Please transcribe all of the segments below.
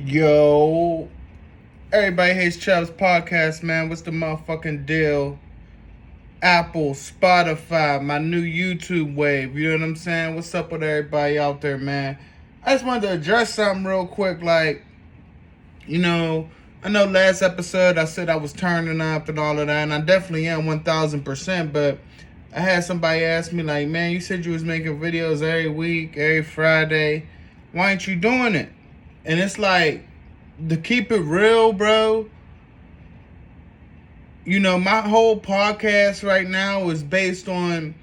Yo, everybody hates Chubb's podcast, man. What's the motherfucking deal? Apple, Spotify, my new YouTube wave. You know what I'm saying? What's up with everybody out there, man? I just wanted to address something real quick. I know last episode I said I was turning up and all of that, and I definitely am 1000%. But I had somebody ask me, like, man, you said you was making videos every week, every Friday. Why ain't you doing it? And it's like, to keep it real, bro, my whole podcast right now is based on,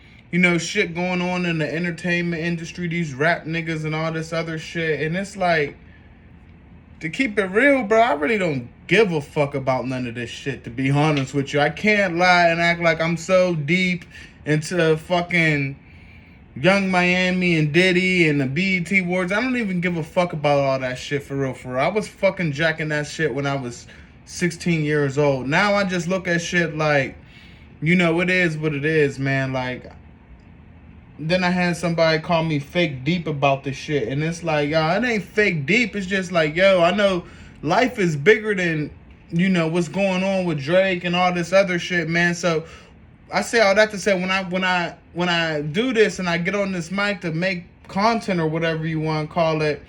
shit going on in the entertainment industry, these rap niggas and all this other shit. And it's like, to keep it real, bro, I really don't give a fuck about none of this shit, to be honest with you. I can't lie and act like I'm so deep into fucking Young Miami and Diddy and the BET Awards. I don't even give a fuck about all that shit, for real, for real. I was fucking jacking that shit when I was 16 years old. Now I just look at shit like, it is what it is, man. Like, then I had somebody call me fake deep about this shit. And it's like, yo, it ain't fake deep. It's just like, yo, I know life is bigger than, what's going on with Drake and all this other shit, man. So I say all that to say, when I do this and I get on this mic to make content or whatever you want to call it,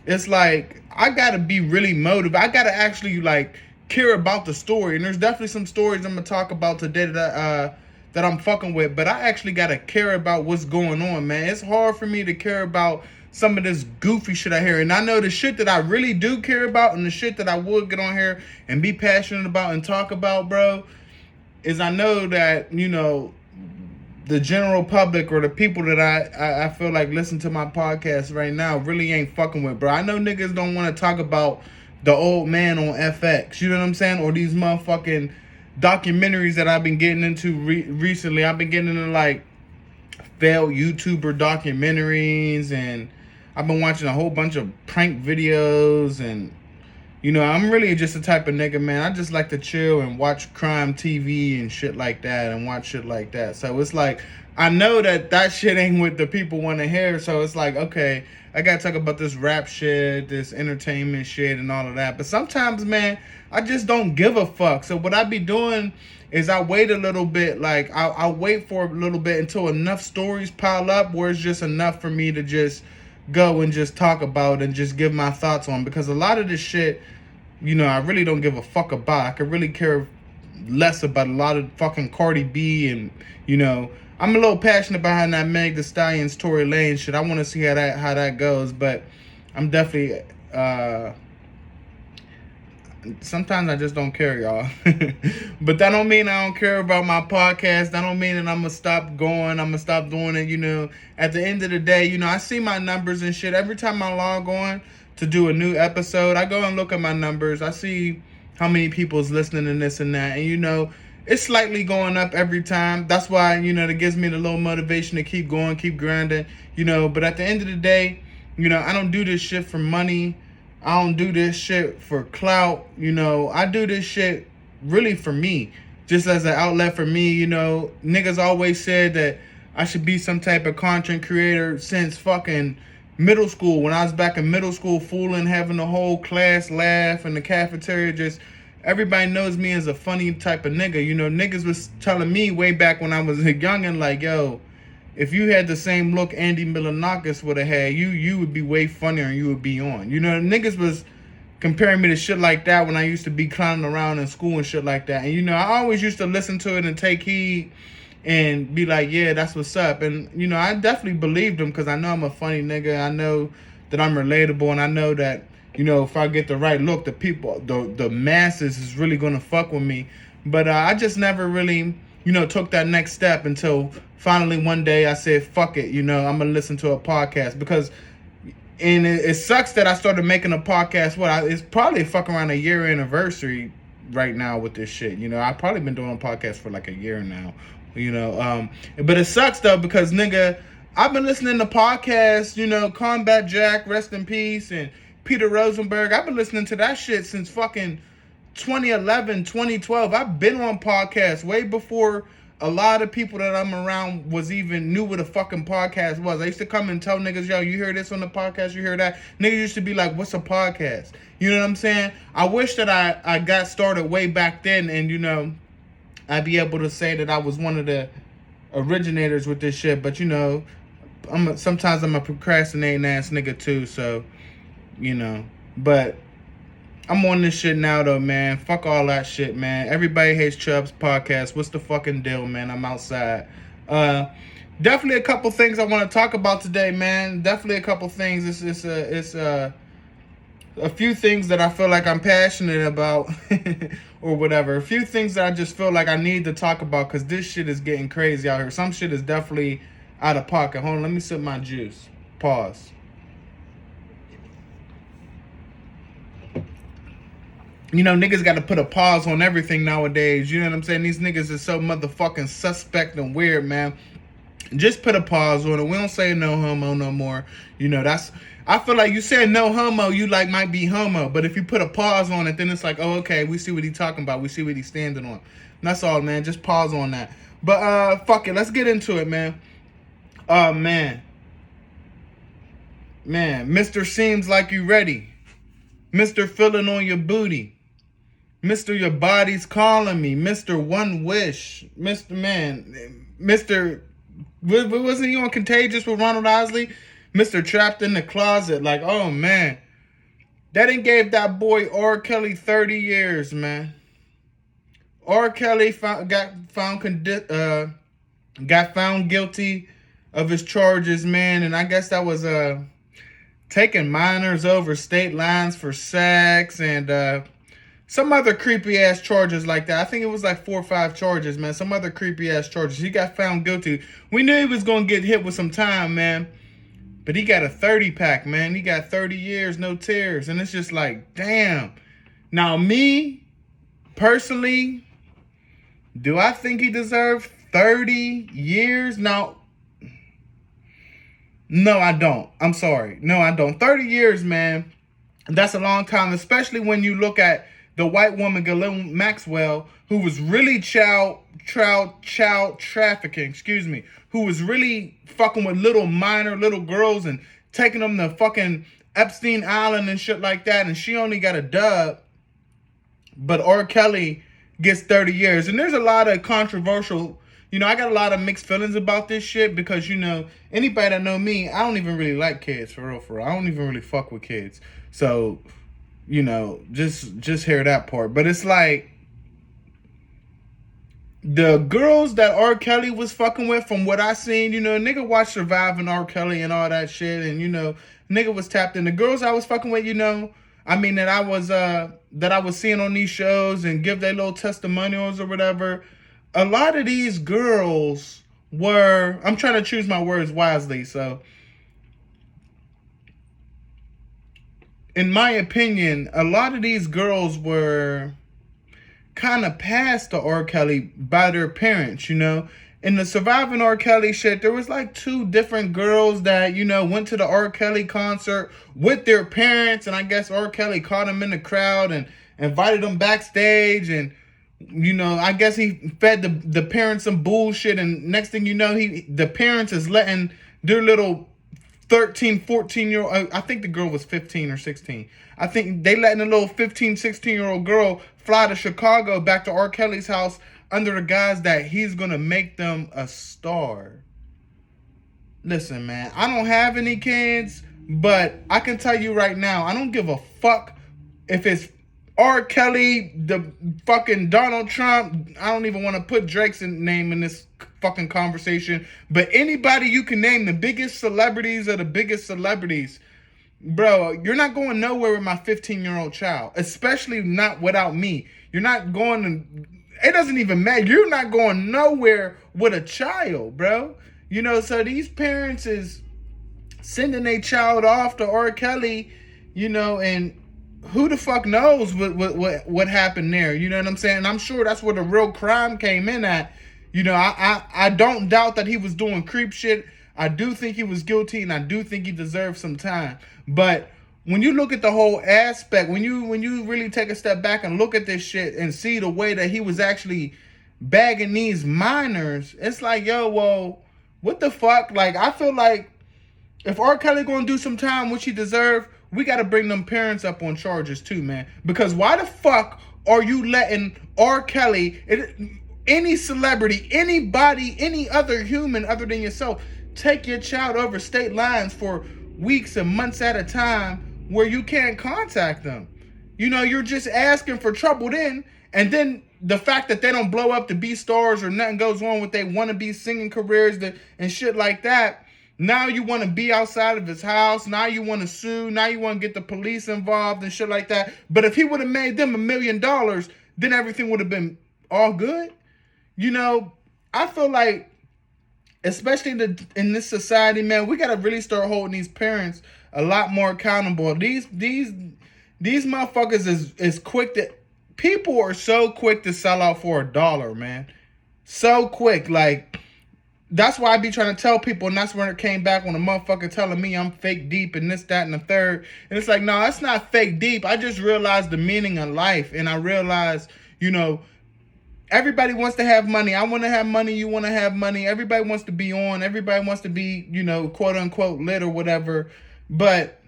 it's like I gotta be really motivated. I gotta actually care about the story. And there's definitely some stories I'm gonna talk about today that I'm fucking with. But I actually gotta care about what's going on, man. It's hard for me to care about some of this goofy shit I hear. And I know the shit that I really do care about and the shit that I would get on here and be passionate about and talk about, bro, is I know that, the general public or the people that I feel like listen to my podcast right now really ain't fucking with, bro. I know niggas don't want to talk about the old man on FX, you know what I'm saying? Or these motherfucking documentaries that I've been getting into recently. I've been getting into failed YouTuber documentaries, and I've been watching a whole bunch of prank videos, and I'm really just the type of nigga, man. I just like to chill and watch crime TV and shit like that and watch shit like that. So it's like, I know that shit ain't what the people want to hear. So it's like, okay, I got to talk about this rap shit, this entertainment shit and all of that. But sometimes, man, I just don't give a fuck. So what I be doing is I wait a little bit. Like, I'll wait for a little bit until enough stories pile up where it's just enough for me to just go and just talk about and just give my thoughts on, because a lot of this shit, I really don't give a fuck about. I could really care less about a lot of fucking Cardi B, and I'm a little passionate behind that Meg Thee Stallion's Tory Lane shit. I want to see how that goes, but I'm definitely sometimes I just don't care, y'all. But that don't mean I don't care about my podcast. That don't mean that I'm gonna stop going. I'm gonna stop doing it. At the end of the day, I see my numbers and shit. Every time I log on to do a new episode, I go and look at my numbers. I see how many people's listening and this and that. And it's slightly going up every time. That's why, it gives me the little motivation to keep going, keep grinding, But at the end of the day, I don't do this shit for money. I don't do this shit for clout. I do this shit really for me, just as an outlet for me. Niggas always said that I should be some type of content creator since fucking middle school. When I was back in middle school, fooling, having the whole class laugh in the cafeteria, just everybody knows me as a funny type of nigga. Niggas was telling me way back when I was a youngin', like, yo, if you had the same look Andy Milonakis would have had, you would be way funnier and you would be on. Niggas was comparing me to shit like that when I used to be clowning around in school and shit like that. And, I always used to listen to it and take heed and be like, yeah, that's what's up. And, I definitely believed them, because I know I'm a funny nigga. I know that I'm relatable, and I know that, if I get the right look, the people, the masses is really going to fuck with me. But I just never really, took that next step until finally one day I said, fuck it, I'm going to listen to a podcast. Because, and it sucks that I started making a podcast, it's probably fucking around a year anniversary right now with this shit. I've probably been doing a podcast for like a year now, but it sucks though, because nigga, I've been listening to podcasts, Combat Jack, rest in peace, and Peter Rosenberg. I've been listening to that shit since fucking 2011, 2012. I've been on podcasts way before a lot of people that I'm around was even knew what a fucking podcast was. I used to come and tell niggas, yo, you hear this on the podcast, you hear that? Niggas used to be like, what's a podcast? You know what I'm saying? I wish that I got started way back then, and, you know, I'd be able to say that I was one of the originators with this shit. But, you know, sometimes I'm a procrastinating ass nigga too, so, you know. But I'm on this shit now, though, man. Fuck all that shit, man. Everybody Hates Chubb's podcast. What's the fucking deal, man? I'm outside. Definitely a couple things I want to talk about today, man. Definitely a couple things. It's a few things that I feel like I'm passionate about or whatever. A few things that I just feel like I need to talk about because this shit is getting crazy out here. Some shit is definitely out of pocket. Hold on, let me sip my juice. Pause. You know, niggas got to put a pause on everything nowadays. You know what I'm saying? These niggas is so motherfucking suspect and weird, man. Just put a pause on it. We don't say no homo no more. You know, I feel like you said no homo, you like might be homo. But if you put a pause on it, then it's like, oh, okay, we see what he talking about. We see what he's standing on. And that's all, man. Just pause on that. But fuck it. Let's get into it, man. Man, Mr. Seems Like You Ready. Mr. Feeling on Your Booty. Mr. Your Body's Calling Me. Mr. One Wish. Mr. Wasn't he on Contagious with Ronald Osley? Mr. Trapped in the Closet. Like, oh, man. That done gave that boy R. Kelly 30 years, man. R. Kelly got found guilty of his charges, man. And I guess that was taking minors over state lines for sex and some other creepy ass charges like that. I think it was like 4 or 5 charges, man. Some other creepy ass charges. He got found guilty. We knew he was gonna get hit with some time, man. But he got a 30 pack, man. He got 30 years, no tears. And it's just like, damn. Now me, personally, do I think he deserved 30 years? No, I don't. I'm sorry. No, I don't. 30 years, man. That's a long time, especially when you look at the white woman, Ghislaine Maxwell, who was really child trafficking, who was really fucking with little girls and taking them to fucking Epstein Island and shit like that, and she only got a dub, but R. Kelly gets 30 years. And there's a lot of controversial, you know, I got a lot of mixed feelings about this shit because, you know, anybody that know me, I don't even really like kids, for real. I don't even really fuck with kids. So, you know, just hear that part. But it's like, the girls that R. Kelly was fucking with, from what I seen, you know, nigga watched Surviving R. Kelly and all that shit, and, you know, nigga was tapped in. The girls I was fucking with, you know, I mean, that I was seeing on these shows and give their little testimonials or whatever, a lot of these girls were, I'm trying to choose my words wisely, so in my opinion, a lot of these girls were kind of passed to R. Kelly by their parents, you know. In the Surviving R. Kelly shit, there was like 2 different girls that, you know, went to the R. Kelly concert with their parents, and I guess R. Kelly caught them in the crowd and invited them backstage, and, you know, I guess he fed the parents some bullshit, and next thing you know, the parents is letting their little 13, 14-year-old, I think the girl was 15 or 16. I think they letting a little 15, 16-year-old girl fly to Chicago back to R. Kelly's house under the guise that he's going to make them a star. Listen, man, I don't have any kids, but I can tell you right now, I don't give a fuck if it's R. Kelly, the fucking Donald Trump. I don't even want to put Drake's name in this fucking conversation, but anybody you can name, the biggest celebrities or the biggest celebrities, bro, you're not going nowhere with my 15-year-old child, especially not without me. You're not going to, it doesn't even matter. You're not going nowhere with a child, bro. You know, so these parents is sending their child off to R. Kelly, you know, and who the fuck knows what happened there? You know what I'm saying? I'm sure that's where the real crime came in at. You know, I don't doubt that he was doing creep shit. I do think he was guilty, and I do think he deserved some time. But when you look at the whole aspect, when you really take a step back and look at this shit and see the way that he was actually bagging these minors. It's like, yo, well, what the fuck? Like, I feel like if R. Kelly gonna do some time, which he deserve, we gotta bring them parents up on charges too, man. Because why the fuck are you letting R. Kelly, any celebrity, anybody, any other human other than yourself, take your child over state lines for weeks and months at a time where you can't contact them? You know, you're just asking for trouble then, and then the fact that they don't blow up to be stars or nothing goes on with their wannabe singing careers and shit like that. Now you want to be outside of his house. Now you want to sue. Now you want to get the police involved and shit like that. But if he would have made them $1 million, then everything would have been all good. You know, I feel like, especially in this society, man, we got to really start holding these parents a lot more accountable. These motherfuckers is quick to... People are so quick to sell out for $1, man. So quick. Like, that's why I be trying to tell people, and that's when it came back when a motherfucker telling me I'm fake deep and this, that, and the third. And it's like, no, that's not fake deep. I just realized the meaning of life. And I realized, you know, everybody wants to have money. I want to have money. You want to have money. Everybody wants to be on. Everybody wants to be, you know, quote unquote lit or whatever. But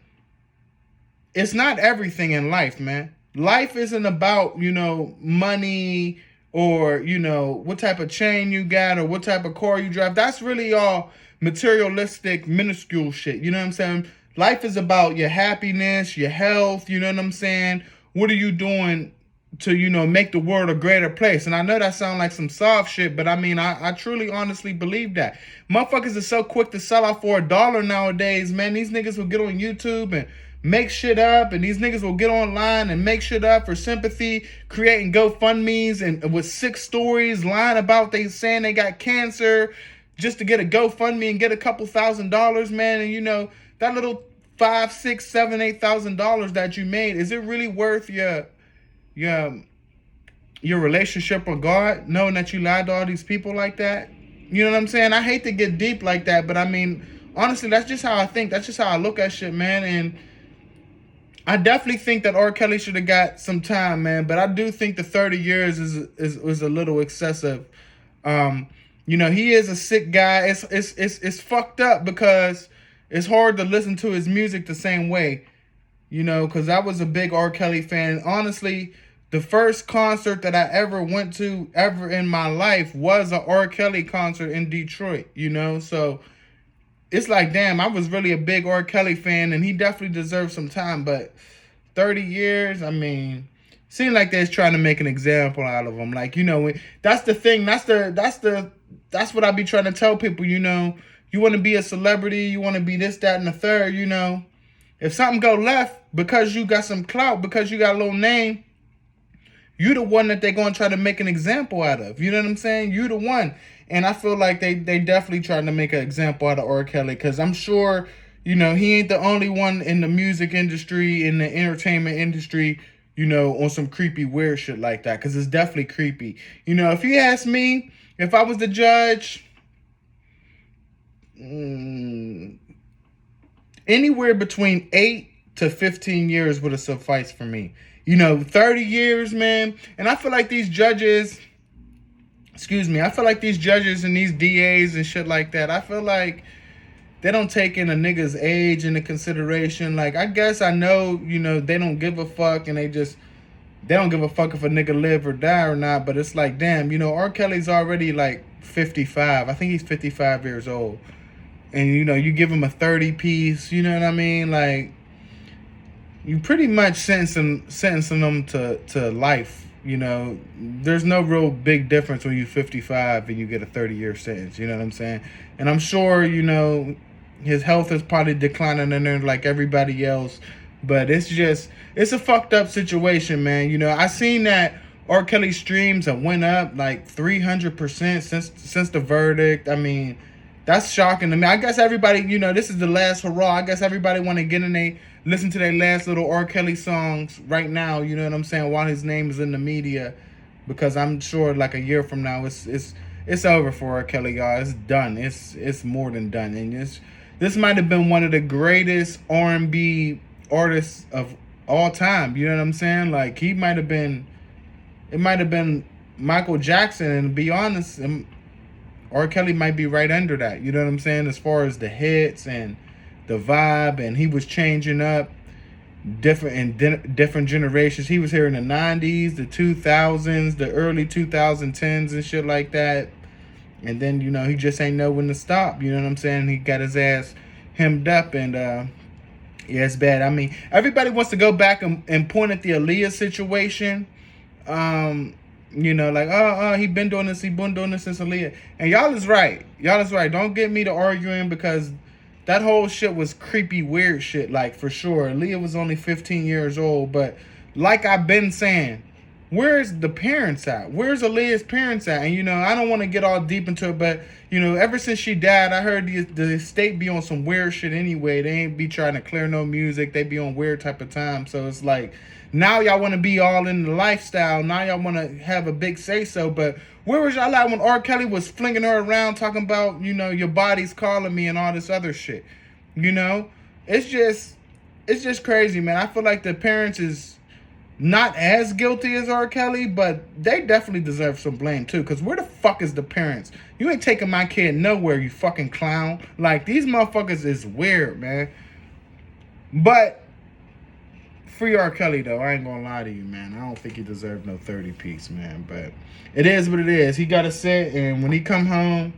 it's not everything in life, man. Life isn't about, you know, money or, you know, what type of chain you got or what type of car you drive. That's really all materialistic, minuscule shit. You know what I'm saying? Life is about your happiness, your health. You know what I'm saying? What are you doing to, you know, make the world a greater place? And I know that sounds like some soft shit, but I mean, I truly, honestly believe that. Motherfuckers are so quick to sell out for $1 nowadays, man. These niggas will get on YouTube and make shit up, and these niggas will get online and make shit up for sympathy, creating GoFundMes and with 6 stories lying about they saying they got cancer just to get a GoFundMe and get a couple $1,000s, man. And you know, that little $5, $6, $7, $8,000 that you made, is it really worth your relationship with God, knowing that you lied to all these people like that? You know what I'm saying? I hate to get deep like that, but I mean, honestly, that's just how I think. That's just how I look at shit, man. And I definitely think that R. Kelly should have got some time, man. But I do think the 30 years is a little excessive. You know, he is a sick guy. It's fucked up because it's hard to listen to his music the same way. You know, because I was a big R. Kelly fan. Honestly, the first concert that I ever went to ever in my life was a R. Kelly concert in Detroit. You know, so it's like, damn, I was really a big R. Kelly fan, and he definitely deserves some time. But 30 years, I mean, seems like they're trying to make an example out of him. Like, you know, that's the thing. That's what I be trying to tell people. You know, you want to be a celebrity, you want to be this, that, and the third. You know, if something go left because you got some clout, because you got a little name, you the one that they're gonna try to make an example out of. You know what I'm saying? You the one. And I feel like they definitely trying to make an example out of R. Kelly, because I'm sure, you know, he ain't the only one in the music industry, in the entertainment industry, you know, on some creepy, weird shit like that, because it's definitely creepy. You know, if you ask me, if I was the judge, anywhere between 8 to 15 years would have sufficed for me. You know, 30 years, man. And I feel like these judges... I feel like these judges and these DAs and shit like that, I feel like they don't take in a nigga's age into consideration. Like, I guess I know, you know, they don't give a fuck, and they don't give a fuck if a nigga live or die or not. But it's like, damn, you know, R. Kelly's already like 55. I think he's 55 years old. And, you know, you give him a 30 piece, you know what I mean? Like, you pretty much sentencing them to life. You know, there's no real big difference when you're 55 and you get a 30-year sentence. You know what I'm saying? And I'm sure, you know, his health is probably declining in there like everybody else. But it's a fucked up situation, man. You know, I seen that R. Kelly streams have went up like 300% since the verdict. I mean, that's shocking to me. I guess everybody, you know, this is the last hurrah. I guess everybody want to get in listen to their last little R. Kelly songs right now, you know what I'm saying, while his name is in the media, because I'm sure like a year from now it's over for R. Kelly, y'all. It's done. It's more than done. And this might have been one of the greatest R&B artists of all time, you know what I'm saying? Like, it might have been Michael Jackson, and to be honest, R. Kelly might be right under that. You know what I'm saying? As far as the hits and the vibe, and he was changing up different generations. He was here in the 90s, the 2000s, the early 2010s and shit like that. And then, he just ain't know when to stop. You know what I'm saying? He got his ass hemmed up, and yeah, it's bad. I mean, everybody wants to go back and point at the Aaliyah situation. Like, he been doing this since Aaliyah. And y'all is right. Don't get me to arguing, because that whole shit was creepy, weird shit, like, for sure. Aaliyah was only 15 years old, but like I've been saying, where's the parents at? Where's Aaliyah's parents at? And, I don't want to get all deep into it, but, ever since she died, I heard the state be on some weird shit anyway. They ain't be trying to clear no music. They be on weird type of time. So it's like, now y'all want to be all in the lifestyle. Now y'all want to have a big say-so. But where was y'all at when R. Kelly was flinging her around talking about, your body's calling me and all this other shit? It's just crazy, man. I feel like the parents is not as guilty as R. Kelly, but they definitely deserve some blame too. Because where the fuck is the parents? You ain't taking my kid nowhere, you fucking clown. Like, these motherfuckers is weird, man. But free R. Kelly, though. I ain't gonna lie to you, man. I don't think he deserved no 30-piece, man. But it is what it is. He gotta sit, and when he come home,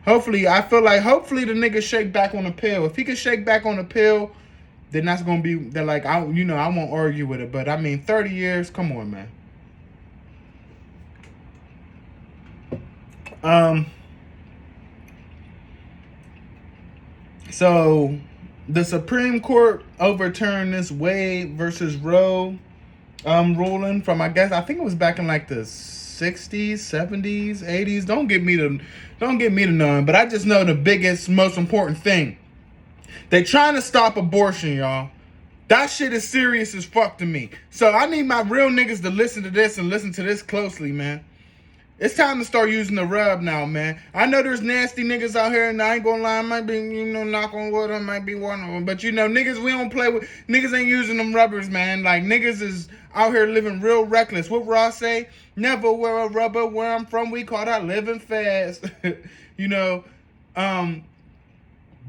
hopefully the nigga shake back on the pill. If he can shake back on the pill, then that's gonna be, they're like, I won't argue with it. But I mean, 30 years, come on, man. So the Supreme Court overturned this Wade versus Roe ruling from, I think it was back in like the 60s, 70s, 80s. Don't get me to knowing, but I just know the biggest, most important thing. They trying to stop abortion, y'all. That shit is serious as fuck to me. So I need my real niggas to listen to this and listen to this closely, man. It's time to start using the rub now, man. I know there's nasty niggas out here, and I ain't gonna lie, I might be, knock on wood, I might be one of them. But, niggas, we don't play with, niggas ain't using them rubbers, man. Like, niggas is out here living real reckless. What Ross say? Never wear a rubber. Where I'm from, we call that living fast.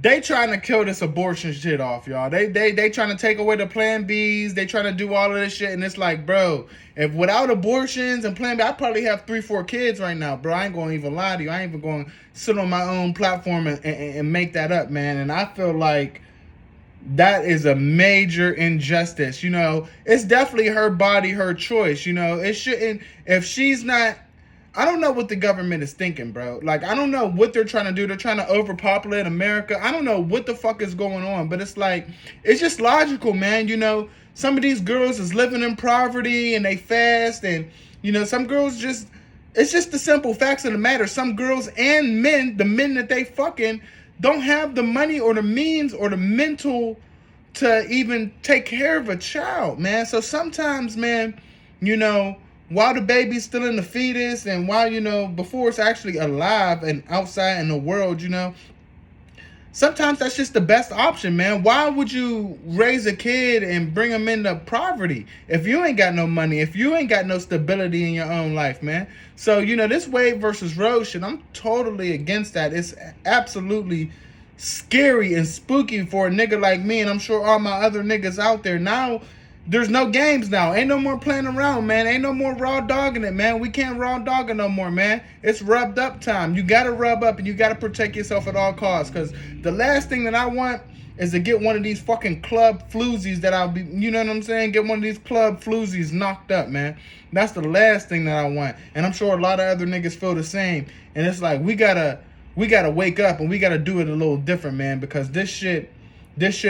They trying to kill this abortion shit off, y'all. They trying to take away the Plan Bs. They trying to do all of this shit, and it's like, bro, if without abortions and Plan B, I probably have 3-4 kids right now, bro. I ain't gonna even lie to you. I ain't even gonna sit on my own platform and make that up, man. And I feel like that is a major injustice. It's definitely her body, her choice. It shouldn't, if she's not, I don't know what the government is thinking, bro. Like, I don't know what they're trying to do. They're trying to overpopulate America. I don't know what the fuck is going on, but it's like, it's just logical, man. Some of these girls is living in poverty and they fast, and, some girls just, it's just the simple facts of the matter. Some girls and men, the men that they fucking, don't have the money or the means or the mental to even take care of a child, man. So sometimes, man, while the baby's still in the fetus, and while, before it's actually alive and outside in the world, sometimes that's just the best option, man. Why would you raise a kid and bring him into poverty if you ain't got no money, if you ain't got no stability in your own life, man? So, this Wade versus Roe shit, I'm totally against that. It's absolutely scary and spooky for a nigga like me, and I'm sure all my other niggas out there. Now, there's no games now. Ain't no more playing around, man. Ain't no more raw dogging it, man. We can't raw dog it no more, man. It's rubbed up time. You got to rub up, and you got to protect yourself at all costs, because the last thing that I want is to get one of these fucking club floozies that I'll be, you know what I'm saying? Get one of these club floozies knocked up, man. That's the last thing that I want. And I'm sure a lot of other niggas feel the same. And it's like, we gotta wake up, and we gotta do it a little different, man, because this shit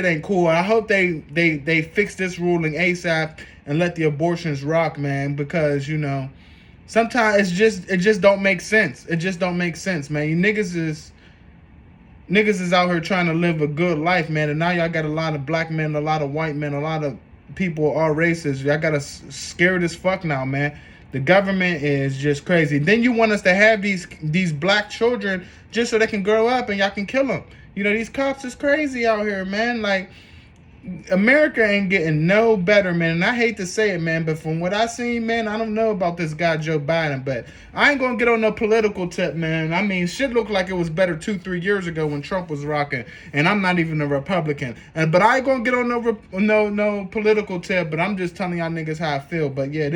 ain't cool. I hope they fix this ruling ASAP and let the abortions rock, man, because, sometimes it just don't make sense. It just don't make sense, man. You niggas is out here trying to live a good life, man, and now y'all got a lot of black men, a lot of white men, a lot of people, all races. Y'all got us scared as fuck now, man. The government is just crazy. Then you want us to have these black children just so they can grow up and y'all can kill them. These cops is crazy out here, man. Like, America ain't getting no better, man. And I hate to say it, man, but from what I seen, man, I don't know about this guy Joe Biden, but I ain't gonna get on no political tip, man. I mean, shit looked like it was better 2-3 years ago when Trump was rocking, and I'm not even a Republican. But I ain't gonna get on no political tip. But I'm just telling y'all niggas how I feel. But yeah,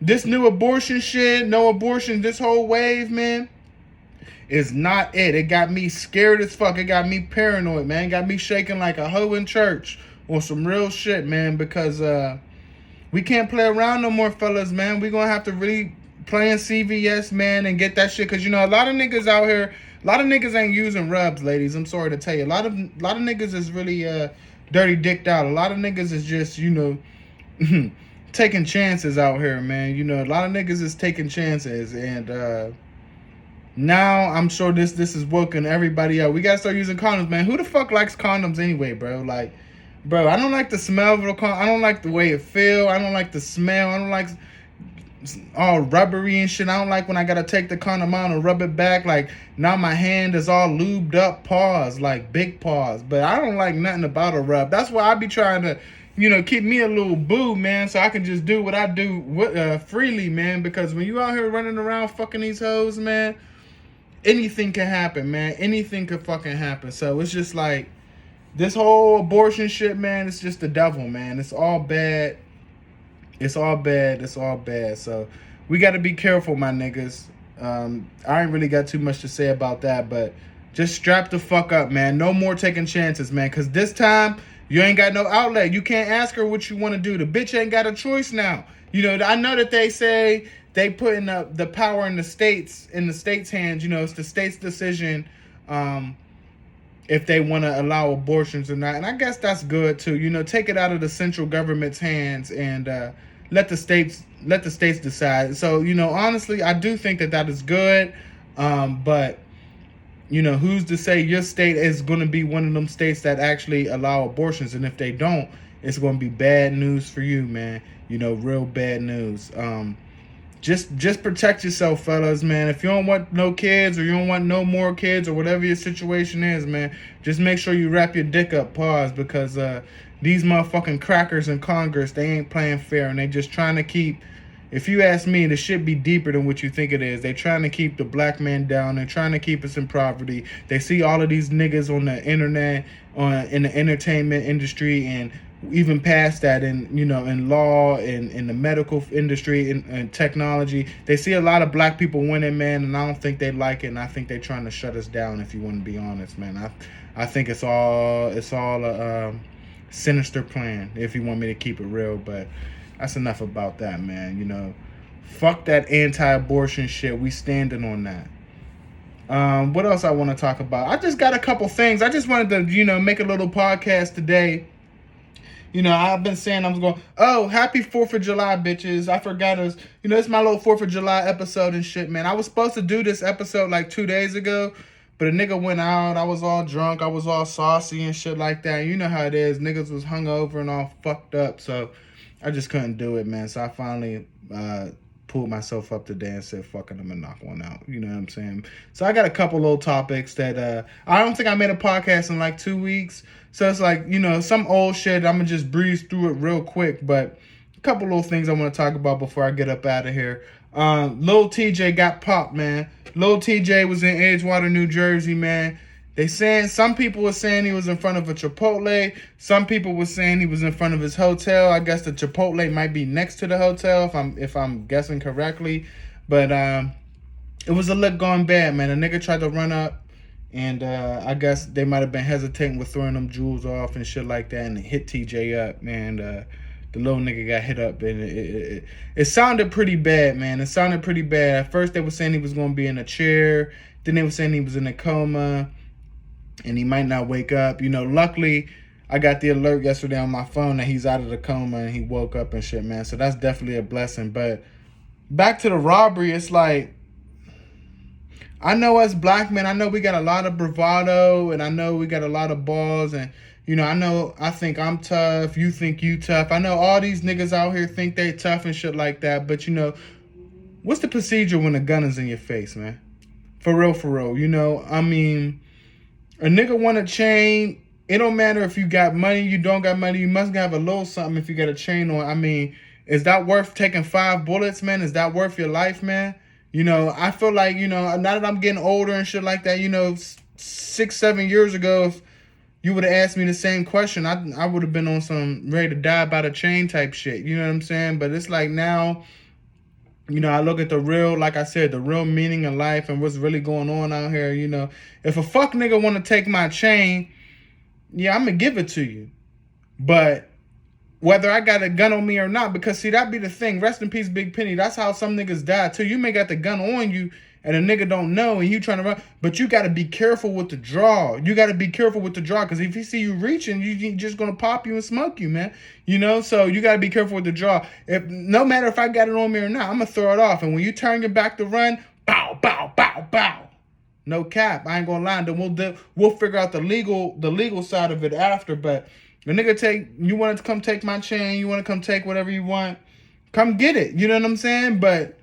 this new abortion shit, no abortion, this whole wave, man, is not it. It got me scared as fuck. It got me paranoid, man. It got me shaking like a hoe in church on some real shit, man, because we can't play around no more, fellas, man. We gonna have to really play in CVS, man, and get that shit. Cause you know, a lot of niggas out here, a lot of niggas ain't using rubs, ladies. I'm sorry to tell you. A lot of niggas is really dirty dicked out. A lot of niggas is just, you know, taking chances out here, man. You know, a lot of niggas is taking chances, and now I'm sure this is woken everybody up. We gotta start using condoms, man. Who the fuck likes condoms anyway, bro? Like, bro, I don't like the smell of the condom. I don't like the way it feel. I don't like the smell. I don't like all rubbery and shit. I don't like when I gotta take the condom out and rub it back. Like, now my hand is all lubed up. Pause, like big pause. But I don't like nothing about a rub. That's why I be trying to, you know, keep me a little boo, man, so I can just do what I do freely, man. Because when you out here running around fucking these hoes, man, anything can happen, man. Anything could fucking happen. So it's just like, this whole abortion shit, man, it's just the devil, man. It's all bad. It's all bad. It's all bad. So we got to be careful, my niggas. I ain't really got too much to say about that, but just strap the fuck up, man. No more taking chances, man, because this time you ain't got no outlet. You can't ask her what you want to do. The bitch ain't got a choice now. You know, I know that they say they putting up the power in the states' hands. You know, it's the state's decision if they want to allow abortions or not. And I guess that's good too. You know, take it out of the central government's hands and let the states decide. So, you know, honestly, I do think that is good. But you know, who's to say your state is going to be one of them states that actually allow abortions? And if they don't, it's going to be bad news for you, man. You know, real bad news. Just protect yourself, fellas, man. If you don't want no kids, or you don't want no more kids, or whatever your situation is, man, just make sure you wrap your dick up. Pause, because these motherfucking crackers in Congress, they ain't playing fair, and they just trying to keep, if you ask me, this shit be deeper than what you think it is. They trying to keep the black man down. They're trying to keep us in poverty. They see all of these niggas on the internet, in the entertainment industry, and even past that, in, you know, in law, in the medical industry, in technology. They see a lot of black people winning, man, and I don't think they like it, and I think they're trying to shut us down, if you want to be honest, man. I think it's all a sinister plan, if you want me to keep it real. But that's enough about that, man. You know, fuck that anti-abortion shit. We standing on that. What else I want to talk about? I just got a couple things. I just wanted to, you know, make a little podcast today. You know, I've been saying I was going, oh, happy 4th of July, bitches. I forgot it was, you know, it's my little 4th of July episode and shit, man. I was supposed to do this episode like 2 days ago, but a nigga went out. I was all drunk. I was all saucy and shit like that. You know how it is. Niggas was hungover and all fucked up. So I just couldn't do it, man. So I finally pulled myself up today and said, fuck it, I'm gonna knock one out. You know what I'm saying? So I got a couple little topics that I don't think I made a podcast in like 2 weeks. So it's like, you know, some old shit. I'm gonna just breeze through it real quick. But a couple little things I want to talk about before I get up out of here. Lil TJ got popped, man. Lil TJ was in Edgewater, New Jersey, man. They saying, some people were saying he was in front of a Chipotle. Some people were saying he was in front of his hotel. I guess the Chipotle might be next to the hotel, if I'm guessing correctly. But it was a look gone bad, man. A nigga tried to run up, and I guess they might have been hesitating with throwing them jewels off and shit like that, and it hit TJ up, man. The little nigga got hit up, and it sounded pretty bad, man. It sounded pretty bad. At first, they were saying he was going to be in a chair. Then they were saying he was in a coma, and he might not wake up. You know, luckily, I got the alert yesterday on my phone that he's out of the coma and he woke up and shit, man. So that's definitely a blessing. But back to the robbery, it's like, I know us black men, I know we got a lot of bravado, and I know we got a lot of balls, and, you know, I think I'm tough, you think you tough. I know all these niggas out here think they tough and shit like that, but, you know, what's the procedure when a gun is in your face, man? For real, you know? I mean, a nigga want a chain, it don't matter if you got money, you don't got money, you must have a little something if you got a chain on. I mean, is that worth taking 5 bullets, man? Is that worth your life, man? You know, I feel like, you know, now that I'm getting older and shit like that, you know, 6, 7 years ago, if you would have asked me the same question, I would have been on some ready to die by the chain type shit. You know what I'm saying? But it's like now, you know, I look at the real, like I said, the real meaning of life and what's really going on out here. You know, if a fuck nigga want to take my chain, yeah, I'm going to give it to you. But whether I got a gun on me or not, because see, that be the thing. Rest in peace, Big Penny. That's how some niggas die too. You may got the gun on you and a nigga don't know and you trying to run, but you got to be careful with the draw. You got to be careful with the draw, because if he see you reaching, you just going to pop you and smoke you, man. You know, so you got to be careful with the draw. If no matter if I got it on me or not, I'm going to throw it off. And when you turn your back to run, bow, bow, bow, bow. No cap. I ain't going to lie. Then we'll figure out the legal side of it after, but the nigga you want to come take my chain, you want to come take whatever you want, come get it. You know what I'm saying? But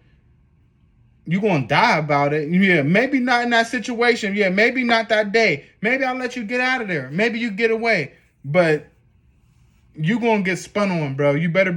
you gonna die about it. Yeah, maybe not in that situation. Yeah, maybe not that day. Maybe I'll let you get out of there. Maybe you get away. But you gonna get spun on, bro. You better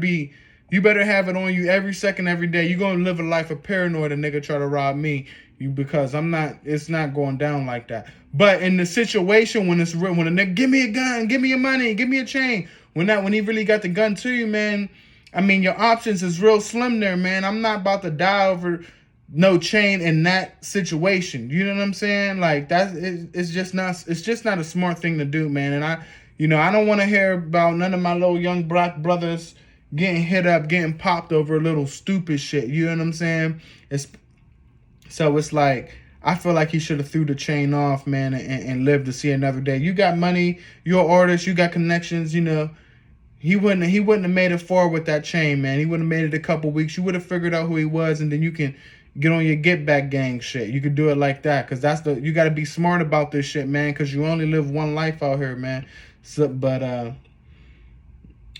have it on you every second, every day. You gonna live a life of paranoid. A nigga try to rob me, because it's not going down like that. But in the situation when it's real, when a nigga give me a gun, give me your money, give me a chain, when he really got the gun to you, man, I mean your options is real slim there, man. I'm not about to die over no chain in that situation. You know what I'm saying? Like it's just not a smart thing to do, man. And I don't want to hear about none of my little young black brothers getting hit up, getting popped over a little stupid shit. You know what I'm saying? So it's like, I feel like he should have threw the chain off, man, and lived to see another day. You got money, you're an artist, you got connections, you know. He wouldn't have made it far with that chain, man. He wouldn't have made it a couple weeks. You would have figured out who he was, and then you can get on your get back gang shit. You could do it like that, because you got to be smart about this shit, man, because you only live one life out here, man. So, but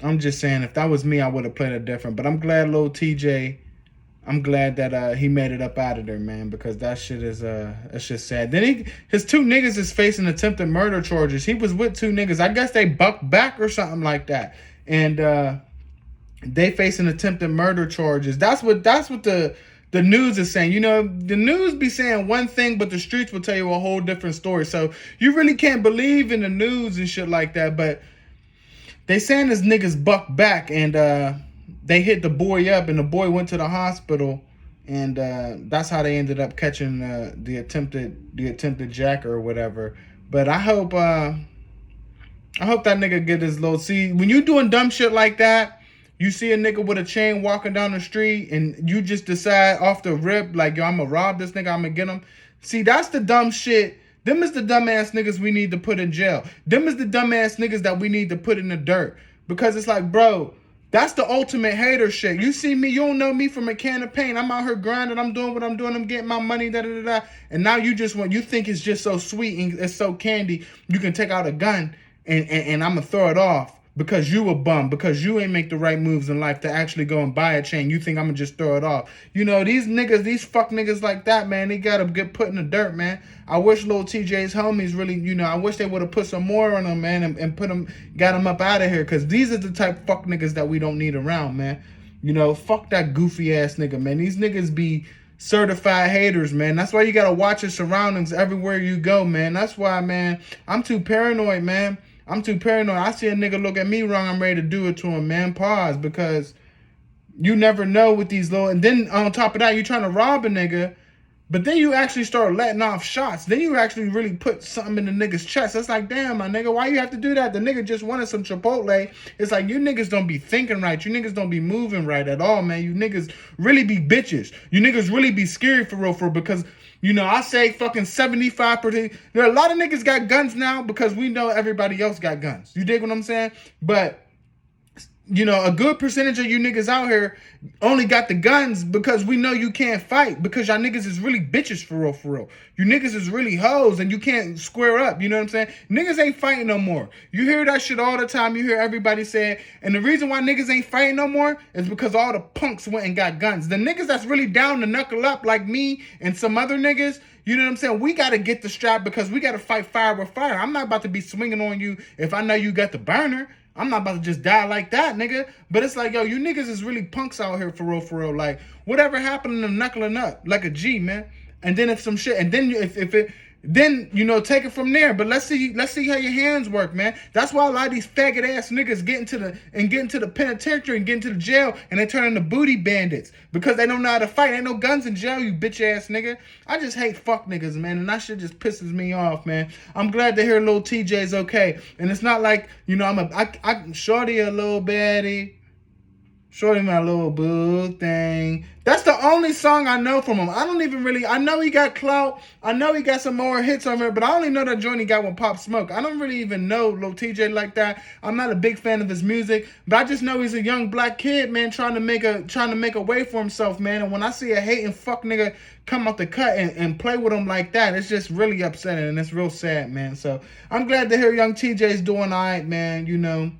I'm just saying, if that was me, I would have played it different. But I'm glad little TJ, I'm glad that he made it up out of there, man, because that shit is it's just sad. Then his 2 niggas is facing attempted murder charges. He was with 2 niggas. I guess they bucked back or something like that. And they facing attempted murder charges. That's what the news is saying. You know, the news be saying one thing, but the streets will tell you a whole different story. So you really can't believe in the news and shit like that. But they saying this niggas bucked back, and they hit the boy up, and the boy went to the hospital, and that's how they ended up catching the attempted jacker or whatever. But I hope that nigga get his little. See, when you doing dumb shit like that, you see a nigga with a chain walking down the street, and you just decide off the rip, like, yo, I'm gonna rob this nigga, I'm gonna get him. See, that's the dumb shit. Them is the dumbass niggas we need to put in jail. Them is the dumbass niggas that we need to put in the dirt. Because it's like, bro, that's the ultimate hater shit. You see me, you don't know me from a can of paint. I'm out here grinding, I'm doing what I'm doing, I'm getting my money, da-da-da-da. And now you think it's just so sweet and it's so candy, you can take out a gun and I'm gonna throw it off because you a bum, because you ain't make the right moves in life to actually go and buy a chain. You think I'm gonna just throw it off. You know, these fuck niggas like that, man, they gotta get put in the dirt, man. I wish little TJ's homies really, you know, I wish they would have put some more on them, man, and got them up out of here, because these are the type of fuck niggas that we don't need around, man. You know, fuck that goofy ass nigga, man. These niggas be certified haters, man. That's why you gotta watch your surroundings everywhere you go, man. That's why, man, I'm too paranoid, man. I'm too paranoid. I see a nigga look at me wrong, I'm ready to do it to him, man. Pause, because you never know with these little... And then on top of that, you trying to rob a nigga, but then you actually start letting off shots. Then you actually really put something in the nigga's chest. It's like, damn, my nigga, why you have to do that? The nigga just wanted some Chipotle. It's like, you niggas don't be thinking right. You niggas don't be moving right at all, man. You niggas really be bitches. You niggas really be scary for real, because... You know, I say fucking 75%. There are a lot of niggas got guns now because we know everybody else got guns. You dig what I'm saying? But, you know, a good percentage of you niggas out here only got the guns because we know you can't fight, because y'all niggas is really bitches for real, for real. You niggas is really hoes and you can't square up. You know what I'm saying? Niggas ain't fighting no more. You hear that shit all the time. You hear everybody say it. And the reason why niggas ain't fighting no more is because all the punks went and got guns. The niggas that's really down to knuckle up like me and some other niggas, You know what I'm saying? We got to get the strap because we got to fight fire with fire. I'm not about to be swinging on you if I know you got the burner. I'm not about to just die like that, nigga. But it's like, yo, you niggas is really punks out here for real, for real. Like, whatever happened to them knuckling up like a G, man. And then if some shit, and then if it, then take it from there. But let's see how your hands work, man. That's why a lot of these faggot ass niggas get into the penitentiary and get into the jail, and they turn into booty bandits because they don't know how to fight. Ain't no guns in jail, you bitch ass nigga. I just hate fuck niggas, man, and that shit just pisses me off, man. I'm glad to hear Lil TJ's okay, and it's not like I shorty a little baddie. Shorty my little boo thing. That's the only song I know from him. I know he got clout. I know he got some more hits on there, but I only know that joint he got with Pop Smoke. I don't really even know Lil TJ like that. I'm not a big fan of his music, but I just know he's a young black kid, man, trying to make a way for himself, man. And when I see a hating fuck nigga come out the cut and play with him like that, it's just really upsetting and it's real sad, man. So I'm glad to hear young TJ's doing all right, man,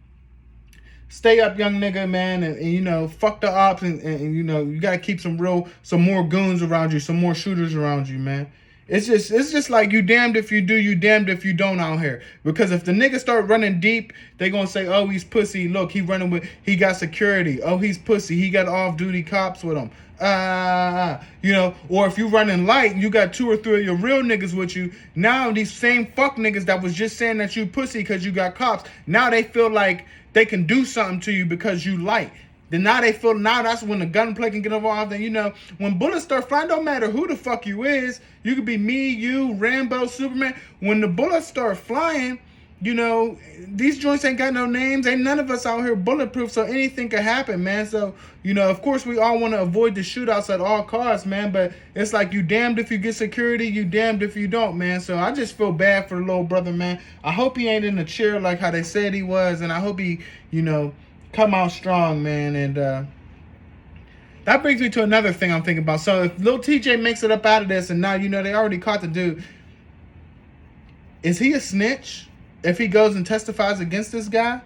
Stay up, young nigga, man, and fuck the ops, and you gotta keep some more goons around you, some more shooters around you, man. It's just like you damned if you do, you damned if you don't out here. Because if the niggas start running deep, they gonna say, oh, he's pussy. Look, he got security. Oh, he's pussy. He got off-duty cops with him. Or if you running light, you got 2 or 3 of your real niggas with you. Now these same fuck niggas that was just saying that you pussy because you got cops, now they feel like they can do something to you because you light. Then now that's when the gunplay can get involved. And when bullets start flying, don't matter who the fuck you is. You could be me, you, Rambo, Superman. When the bullets start flying, these joints ain't got no names. Ain't none of us out here bulletproof, so anything could happen, man. So, of course we all want to avoid the shootouts at all costs, man. But it's like you damned if you get security, you damned if you don't, man. So I just feel bad for the little brother, man. I hope he ain't in the chair like how they said he was, and I hope he, come out strong, man. And that brings me to another thing I'm thinking about. So if Lil TJ makes it up out of this, and now they already caught the dude, is he a snitch if he goes and testifies against this guy?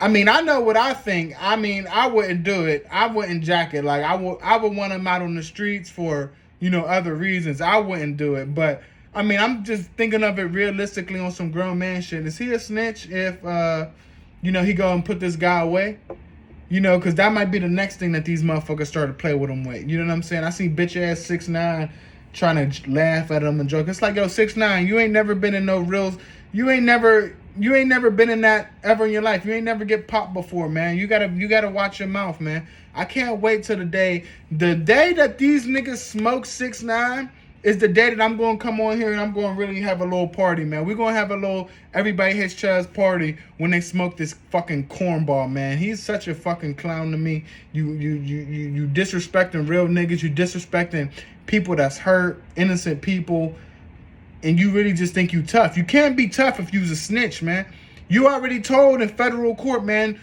I mean, I know what I think. I mean, I wouldn't do it. I wouldn't jack it. Like, I would want him out on the streets for, other reasons. I wouldn't do it. But, I mean, I'm just thinking of it realistically on some grown man shit. Is he a snitch if, he go and put this guy away? Because that might be the next thing that these motherfuckers start to play with him with. You know what I'm saying? I see bitch ass 6ix9ine trying to laugh at him and joke. It's like, yo, 6ix9ine, you ain't never been in no real... You ain't never been in that ever in your life. You ain't never get popped before, man. You gotta watch your mouth, man. I can't wait till the day that these niggas smoke 6ix9ine is the day that I'm gonna come on here and I'm gonna really have a little party, man. We're gonna have a little everybody hits Chaz party when they smoke this fucking cornball, man. He's such a fucking clown to me. You disrespecting real niggas. You disrespecting people that's hurt, innocent people. And you really just think you tough. You can't be tough if you's a snitch, man. You already told in federal court, man,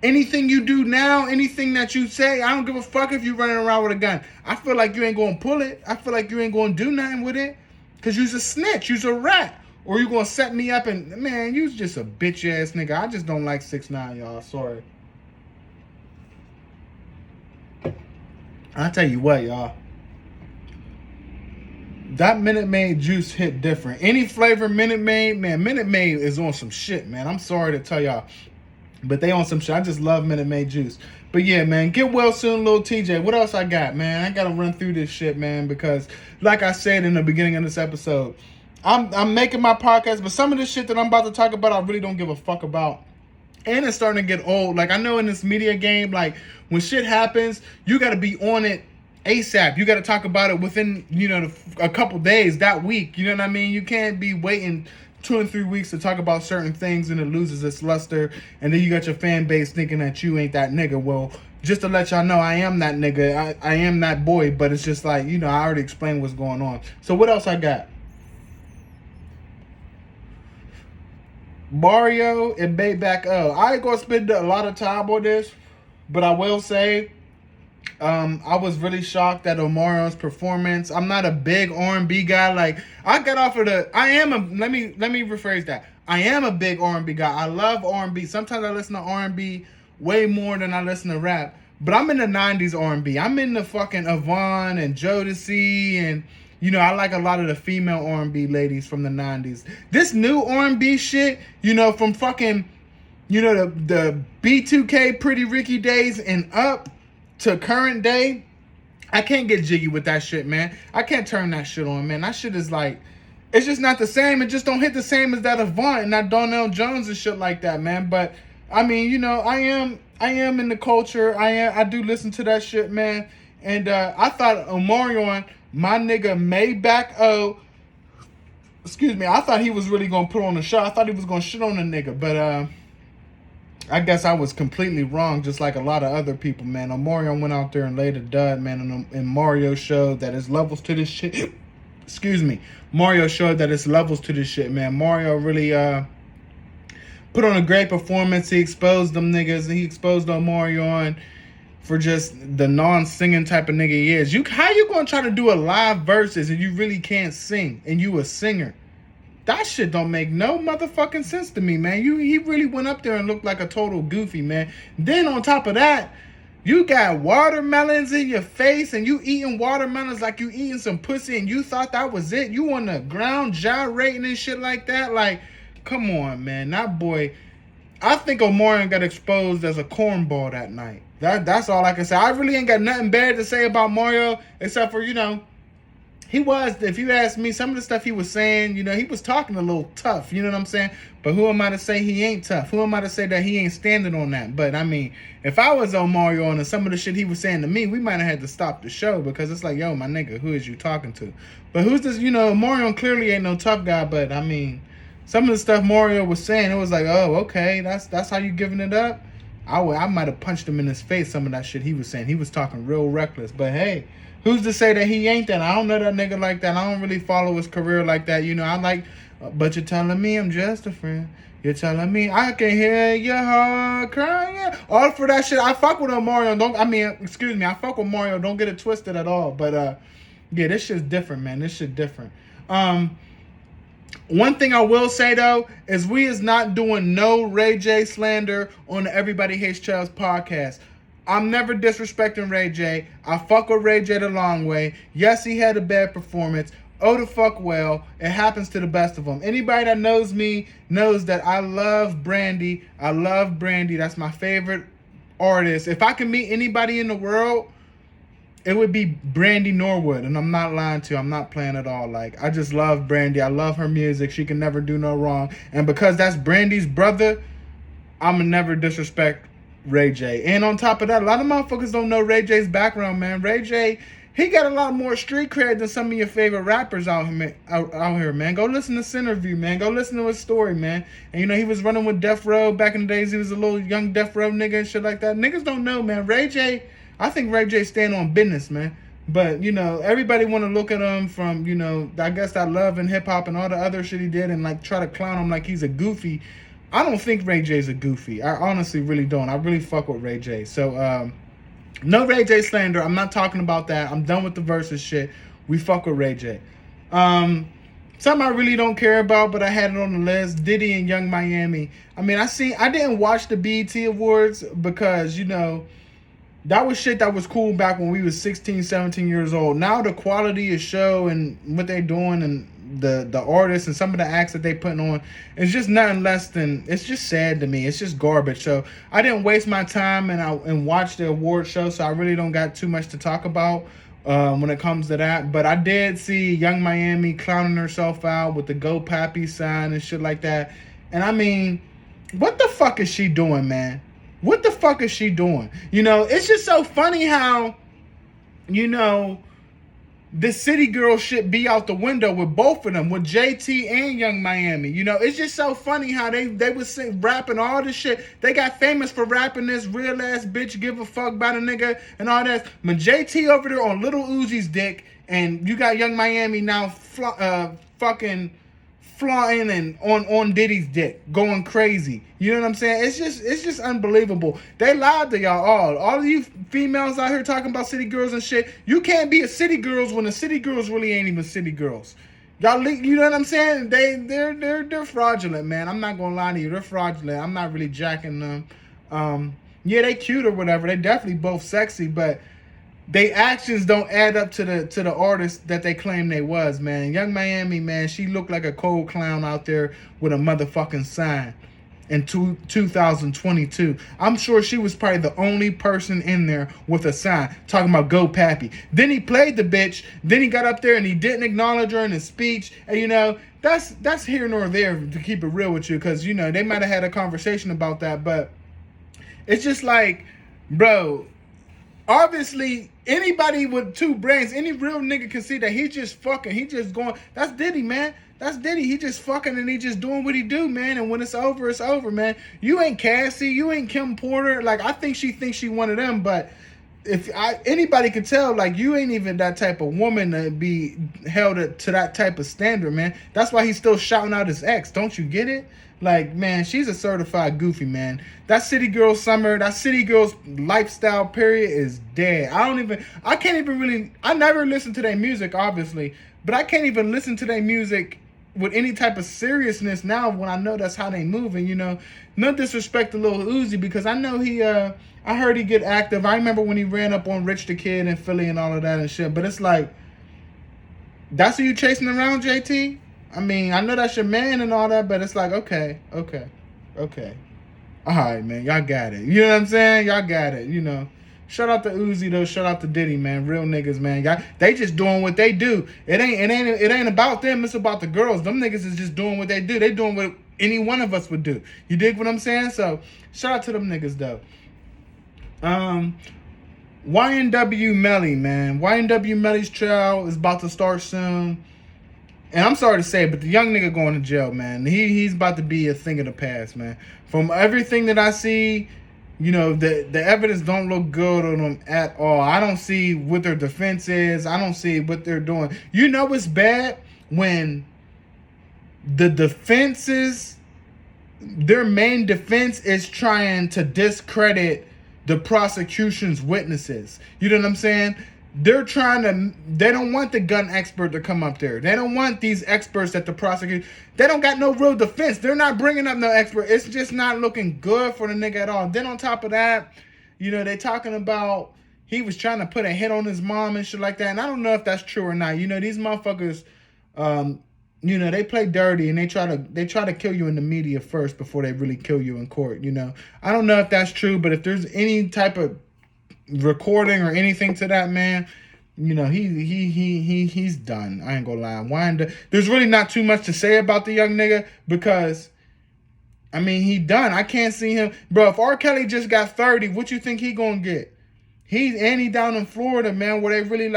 anything you do now, anything that you say, I don't give a fuck if you running around with a gun. I feel like you ain't going to pull it. I feel like you ain't going to do nothing with it. Because you's a snitch. You's a rat. Or you going to set me up and, man, you's just a bitch-ass nigga. I just don't like 6ix9ine, y'all. Sorry. I'll tell you what, y'all. That Minute Maid juice hit different. Any flavor Minute Maid, man, Minute Maid is on some shit, man. I'm sorry to tell y'all, but they on some shit. I just love Minute Maid juice. But yeah, man, get well soon, Lil TJ. What else I got, man? I gotta run through this shit, man, because like I said in the beginning of this episode, I'm making my podcast, but some of this shit that I'm about to talk about, I really don't give a fuck about. And it's starting to get old. Like, I know in this media game, like, when shit happens, you gotta be on it ASAP. You got to talk about it within, a couple days, that week. You know what I mean? You can't be waiting 2 and 3 weeks to talk about certain things and it loses its luster. And then you got your fan base thinking that you ain't that nigga. Well, just to let y'all know, I am that nigga. I am that boy. But it's just like, I already explained what's going on. So what else I got? Mario and Bayback O. I ain't going to spend a lot of time on this, but I will say, I was really shocked at Omarion's performance. I'm not a big R&B guy. Like, I got off of let me rephrase that. I am a big R&B guy. I love R&B. Sometimes I listen to R&B way more than I listen to rap. But I'm in the 90s R&B. I'm in the fucking Avon and Jodeci and You know, I like a lot of the female R&B ladies from the 90s. This new R&B shit, you know, from fucking, you know, the B2K Pretty Ricky days and up to current day, I can't get jiggy with that shit, man. I can't turn that shit on, man. That shit is like, it's just not the same. It just don't hit the same as that Avant and that Donnell Jones and shit like that, man. But I mean, you know, I am in the culture. I do listen to that shit, man. And I thought Omarion, my nigga Maybach O, excuse me, I thought he was really gonna put on a show. I thought he was gonna shit on a nigga, but I guess I was completely wrong, just like a lot of other people, man. Omarion went out there and laid a dud, man, and Mario showed that his levels to this shit. Excuse me. Mario showed that it's levels to this shit, man. Mario really put on a great performance. He exposed them niggas. He exposed Omarion for just the non-singing type of nigga he is. How you gonna try to do a live verses and you really can't sing and you a singer? That shit don't make no motherfucking sense to me, man. He really went up there and looked like a total goofy, man. Then on top of that, you got watermelons in your face and you eating watermelons like you eating some pussy and you thought that was it. You on the ground gyrating and shit like that. Like, come on, man. That boy, I think Omarion got exposed as a cornball that night. That's all I can say. I really ain't got nothing bad to say about Mario except for, you know, he was, if you ask me, some of the stuff he was saying, you know, he was talking a little tough, you know what I'm saying? But who am I to say he ain't tough? Who am I to say that he ain't standing on that? But, I mean, if I was Omarion and some of the shit he was saying to me, we might have had to stop the show because it's like, yo, my nigga, who is you talking to? But who's this, you know, Omarion clearly ain't no tough guy, but, I mean, some of the stuff Mario was saying, it was like, oh, okay, that's how you giving it up? I might have punched him in his face, some of that shit he was saying. He was talking real reckless, but hey, who's to say that he ain't that? I don't know that nigga like that. I don't really follow his career like that. You know, I like, but you're telling me I'm just a friend. You're telling me I can hear your heart crying. All for that shit. I fuck with Mario. I fuck with Mario. Don't get it twisted at all. But yeah, this shit's different, man. This shit different. One thing I will say though is we is not doing no Ray J slander on the Everybody Hates Charles podcast. I'm never disrespecting Ray J. I fuck with Ray J the long way. Yes, he had a bad performance. Oh, the fuck well. It happens to the best of them. Anybody that knows me knows that I love Brandy. I love Brandy. That's my favorite artist. If I can meet anybody in the world, it would be Brandy Norwood. And I'm not lying to you. I'm not playing at all. Like, I just love Brandy. I love her music. She can never do no wrong. And because that's Brandy's brother, I'm going to never disrespect Ray J. And on top of that, a lot of motherfuckers don't know Ray J's background, man. Ray J, he got a lot more street cred than some of your favorite rappers out here, man. Go listen to Centerview, man. Go listen to his story, man. And you know, he was running with Death Row back in the days. He was a little young Death Row nigga and shit like that. Niggas don't know, man. Ray J, I think Ray J stand on business, man. But, you know, everybody want to look at him from, you know, I guess that love and hip-hop and all the other shit he did and, like, try to clown him like he's a goofy. I don't think Ray J's a goofy. I honestly really don't. I really fuck with Ray J. So, no Ray J slander. I'm not talking about that. I'm done with the versus shit. We fuck with Ray J. Something I really don't care about, but I had it on the list. Diddy and Young Miami. I mean, I didn't watch the BET Awards because, you know, that was shit that was cool back when we was 16, 17 years old. Now the quality of show and what they doing and the artists and some of the acts that they putting on, it's just nothing less than, it's just sad to me. It's just garbage. So I didn't waste my time and watch the award show, so I really don't got too much to talk about when it comes to that. But I did see Young Miami clowning herself out with the Go Pappy sign and shit like that. And I mean, what the fuck is she doing, man? What the fuck is she doing? You know, it's just so funny how, you know, the city girl shit be out the window with both of them, with JT and Young Miami. You know, it's just so funny how they was rapping all this shit. They got famous for rapping this real ass bitch, give a fuck about a nigga and all that. But JT over there on Lil Uzi's dick, and you got Young Miami now fucking flaunting and on Diddy's dick, going crazy. You know what I'm saying? It's just unbelievable. They lied to y'all all. All of you females out here talking about city girls and shit. You can't be a city girls when the city girls really ain't even city girls. Y'all, you know what I'm saying? They're fraudulent, man. I'm not gonna lie to you. They're fraudulent. I'm not really jacking them. Yeah, they cute or whatever. They definitely both sexy, but they actions don't add up to the artist that they claim they was, man. Young Miami, man, she looked like a cold clown out there with a motherfucking sign in 2022. I'm sure she was probably the only person in there with a sign talking about "Go Pappy." Then he played the bitch. Then he got up there and he didn't acknowledge her in his speech. And you know, that's here nor there, to keep it real with you, because you know they might have had a conversation about that, but it's just like, bro, obviously anybody with two brains, any real nigga can see that he just fucking, he just going, that's Diddy, man. That's Diddy. He just fucking and he just doing what he do, man. And when it's over, man. You ain't Cassie, you ain't Kim Porter. Like, I think she thinks she one of them, but if anybody could tell, like, you ain't even that type of woman to be held to that type of standard, man. That's why he's still shouting out his ex. Don't you get it? Like, man, she's a certified goofy, man. That city girl summer, that city girl's lifestyle period is dead. I can't even really, I never listen to their music, obviously, but I can't even listen to their music with any type of seriousness now when I know that's how they move. And, you know, no disrespect to Lil Uzi, because I know I heard he get active. I remember when he ran up on Rich the Kid in Philly and all of that and shit. But it's like, that's who you chasing around, JT? I mean, I know that's your man and all that, but it's like, okay. All right, man, y'all got it. You know what I'm saying? Y'all got it, you know. Shout out to Uzi though. Shout out to Diddy, man. Real niggas, man. Y'all, they just doing what they do. It ain't about them. It's about the girls. Them niggas is just doing what they do. They doing what any one of us would do. You dig what I'm saying? So shout out to them niggas though. YNW Melly, man. YNW Melly's trial is about to start soon. And I'm sorry to say, but the young nigga going to jail, man. He's about to be a thing of the past, man. From everything that I see, you know, the evidence don't look good on them at all. I don't see what their defense is. I don't see what they're doing. You know it's bad when the defenses, their main defense is trying to discredit the prosecution's witnesses. You know what I'm saying? They don't want the gun expert to come up there. They don't want these experts that the prosecutor, they don't got no real defense. They're not bringing up no expert. It's just not looking good for the nigga at all. Then on top of that, you know, they talking about he was trying to put a hit on his mom and shit like that. And I don't know if that's true or not. You know, these motherfuckers, you know, they play dirty and they try to kill you in the media first before they really kill you in court, you know. I don't know if that's true, but if there's any type of recording or anything to that, man, you know, he's done. I ain't gonna lie. There's really not too much to say about the young nigga, because I mean, he done. I can't see him, bro. If R. Kelly just got 30, what you think he gonna get? He down in Florida, man, where they really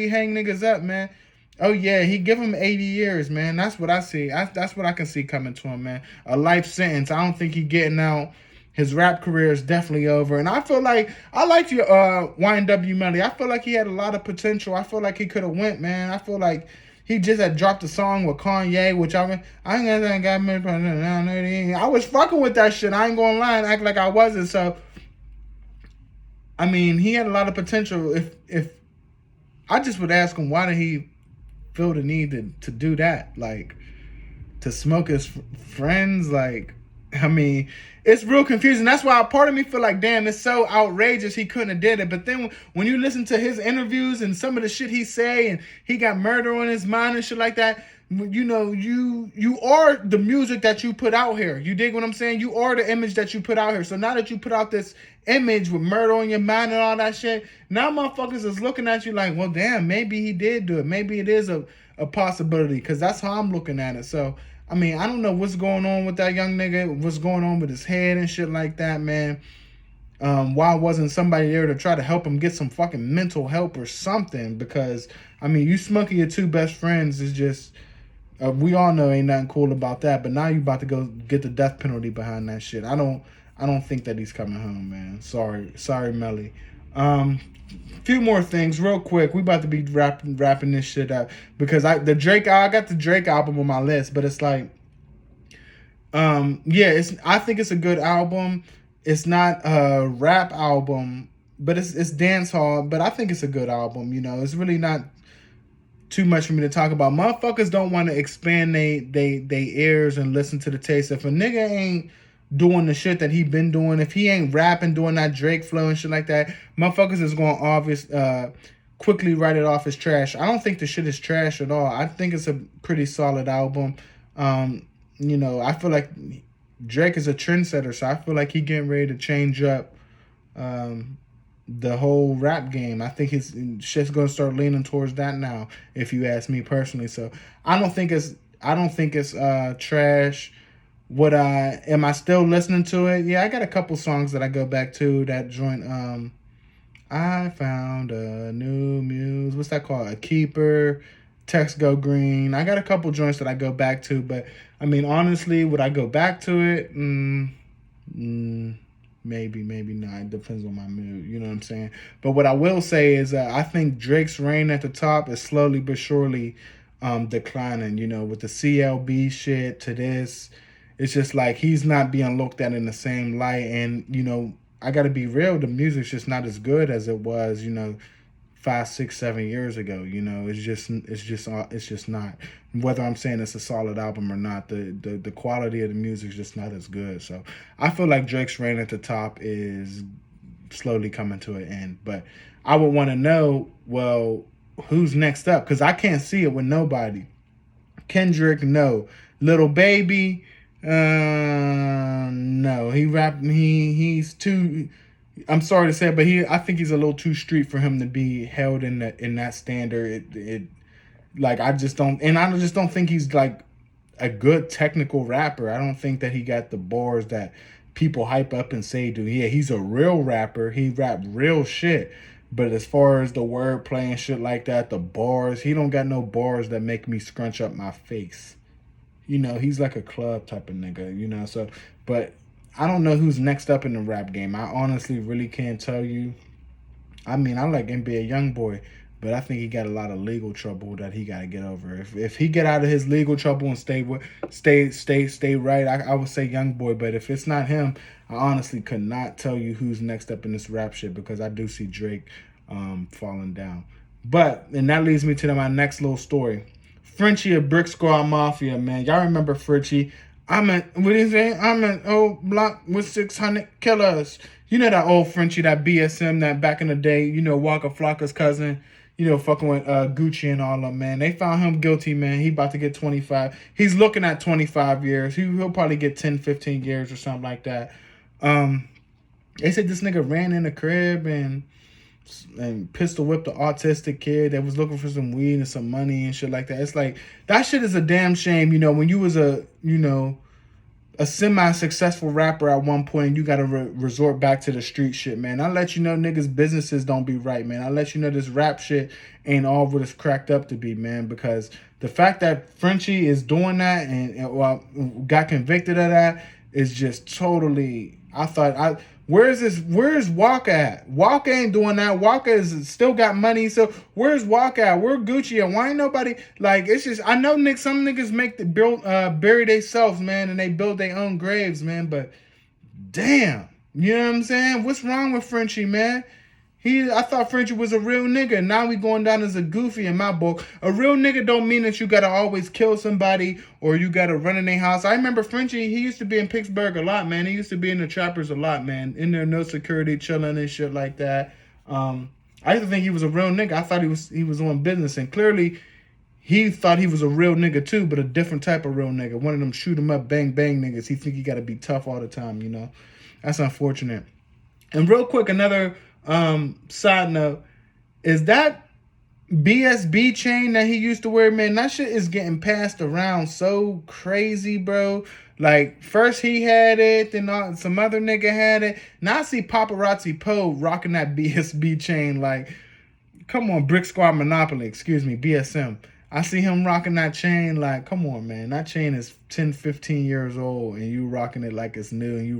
hang niggas up, man. Oh yeah, he give him 80 years, man. That's what I see. That's what I can see coming to him, man. A life sentence. I don't think he getting out. His rap career is definitely over. And I feel like, I liked your YNW Melly. I feel like he had a lot of potential. I feel like he could have went, man. I feel like he just had dropped a song with Kanye, which I was fucking with that shit. I ain't gonna lie and act like I wasn't. So, I mean, he had a lot of potential. If I just would ask him, why did he feel the need to do that? Like, to smoke his friends? Like, I mean, it's real confusing. That's why part of me feel like, damn, it's so outrageous he couldn't have did it. But then when you listen to his interviews and some of the shit he say, and he got murder on his mind and shit like that, you know, you are the music that you put out here. You dig what I'm saying? You are the image that you put out here. So now that you put out this image with murder on your mind and all that shit, now motherfuckers is looking at you like, well, damn, maybe he did do it. Maybe it is a possibility, because that's how I'm looking at it. So, I mean, I don't know what's going on with that young nigga, what's going on with his head and shit like that, man. Why wasn't somebody there to try to help him get some fucking mental help or something? Because, I mean, you smoking your two best friends is just, we all know ain't nothing cool about that. But now you about to go get the death penalty behind that shit. I don't think that he's coming home, man. Sorry, Melly. Few more things real quick. We about to be wrapping this shit up, because I got the Drake album on my list, but it's like, yeah, I think it's a good album. It's not a rap album, but it's dancehall, but I think it's a good album. You know, it's really not too much for me to talk about. Motherfuckers don't want to expand they ears and listen to the taste. If a nigga ain't doing the shit that he been doing, if he ain't rapping, doing that Drake flow and shit like that, motherfuckers is going quickly write it off as trash. I don't think the shit is trash at all. I think it's a pretty solid album. I feel like Drake is a trendsetter, so I feel like he getting ready to change up the whole rap game. I think his shit's gonna start leaning towards that now, if you ask me personally. So I don't think it's trash. Am I still listening to it? Yeah, I got a couple songs that I go back to. That joint, I found a new muse. What's that called? A Keeper, Text Go Green. I got a couple joints that I go back to, but I mean, honestly, would I go back to it? Maybe not. It depends on my mood. You know what I'm saying? But what I will say is I think Drake's reign at the top is slowly but surely declining. With the CLB shit to this, it's just like he's not being looked at in the same light. And, I got to be real. The music's just not as good as it was, 5, 6, 7 years ago. It's just not. Whether I'm saying it's a solid album or not, the quality of the music is just not as good. So I feel like Drake's reign at the top is slowly coming to an end. But I would want to know, well, who's next up? Because I can't see it with nobody. Kendrick, no. Little Baby, no. He's too. I'm sorry to say it, but I think he's a little too street for him to be held in that standard. I just don't think he's like a good technical rapper. I don't think that he got the bars that people hype up and say, dude, yeah, he's a real rapper. He rap real shit. But as far as the wordplay and shit like that, the bars, he don't got no bars that make me scrunch up my face. He's like a club type of nigga, so, but I don't know who's next up in the rap game. I honestly really can't tell you. I mean, I like NBA Youngboy, but I think he got a lot of legal trouble that he got to get over. If he get out of his legal trouble and stay right, I would say Youngboy. But if it's not him, I honestly could not tell you who's next up in this rap shit, because I do see Drake falling down. And that leads me to my next little story. Frenchie of Brick Squad Mafia, man. Y'all remember Frenchie? I'm an old block with 600 killers. That old Frenchie, that BSM, that back in the day, Waka Flocka's cousin, fucking with Gucci and all of them, man. They found him guilty, man. He about to get 25. He's looking at 25 years. He'll probably get 10, 15 years or something like that. They said this nigga ran in the crib and pistol whipped the autistic kid that was looking for some weed and some money and shit like that. It's like, that shit is a damn shame. When you was a semi-successful rapper at one point, you got to resort back to the street shit, man. I let you know niggas' businesses don't be right, man. I let you know this rap shit ain't all what it's cracked up to be, man. Because the fact that Frenchie is doing that and got convicted of that is just totally. Where's Walker at? Walker ain't doing that. Walker is still got money. So where's Walker at? Where Gucci at? Why ain't nobody, it's just, I know some niggas bury themselves, man, and they build their own graves, man, but damn, you know what I'm saying? What's wrong with Frenchie, man? I thought Frenchie was a real nigga. Now we going down as a goofy in my book. A real nigga don't mean that you gotta always kill somebody or you gotta run in their house. I remember Frenchie, he used to be in Pittsburgh a lot, man. He used to be in the trappers a lot, man. In there, no security, chilling and shit like that. I used to think he was a real nigga. I thought he was on business, and clearly he thought he was a real nigga too, but a different type of real nigga. One of them shoot 'em up, bang bang niggas. He think he gotta be tough all the time, That's unfortunate. And real quick, another side note, is that BSB chain that he used to wear, man, that shit is getting passed around so crazy, bro. Like, first he had it, then some other nigga had it. Now I see Paparazzi Poe rocking that BSB chain. Like, come on, Brick Squad Monopoly, BSM. I see him rocking that chain. Like, come on, man. That chain is 10, 15 years old, and you rocking it like it's new, and you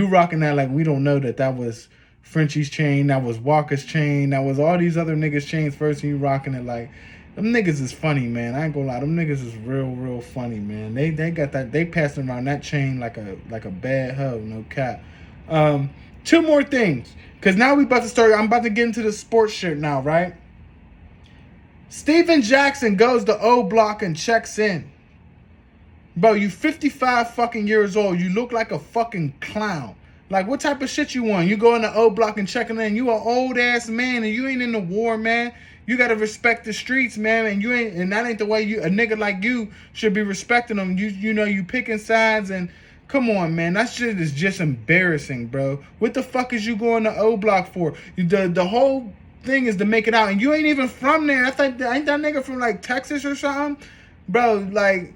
rocking that like we don't know that was Frenchie's chain, that was Walker's chain, that was all these other niggas' chains first, and you rocking it like, them niggas is funny, man. I ain't gonna lie, them niggas is real funny, man. They got that, they passing around that chain like a bad hoe, no cap. Two more things, cause now I'm about to get into the sports shit now, right? Steven Jackson goes to O Block and checks in. Bro, you 55 fucking years old. You look like a fucking clown. Like, what type of shit you want? You go in the O block and checking in. You an old ass man and you ain't in the war, man. You gotta respect the streets, man. And that ain't the way a nigga like you should be respecting them. You know, you picking sides and come on, man. That shit is just embarrassing, bro. What the fuck is you going to O block for? The whole thing is to make it out, and you ain't even from there. I think ain't that nigga from like Texas or something, bro? Like.